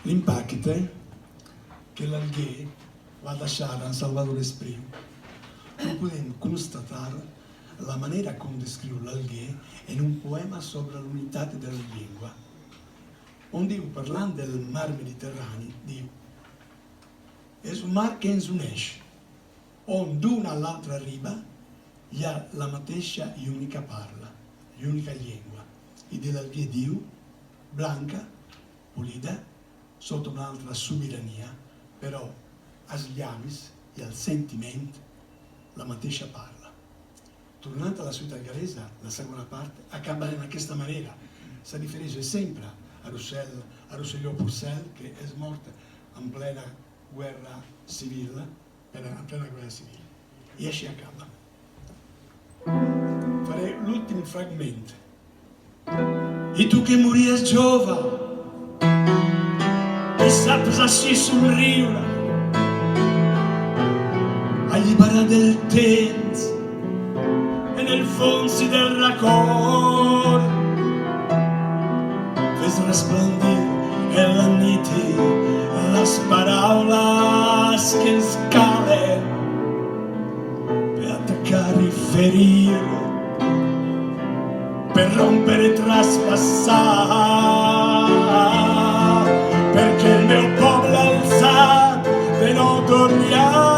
L'impacte que l'Alguer va deixar en Salvador Espriu no podem constatar la manera com descriu l'Alguer en un poema sobre l'unitat de la llengua, on diu, parlant del mar Mediterrani, diu: és un mar que ens uneix, on d'una a l'altra riba hi ha la mateixa i única parla, i única llengua. I de l'Alguer diu: blanca, polida, sota un'altra sobirania, però als llavis i al sentiment la mateixa parla. Tornant a la ciutat galesa, la segona part acaba en aquesta manera. Se rifereix sempre a Rosselló Porcel, que és mort en plena guerra civil, i així acaba. Faré l'últim fragment. I tu che mories jove e saps així somriure, alliberat del temps en el fons del record, fes resplendir en la nit les paraules que ens calen per atacar i ferir, per rompere i traspassar, perché il mio poble alzat de no tornar.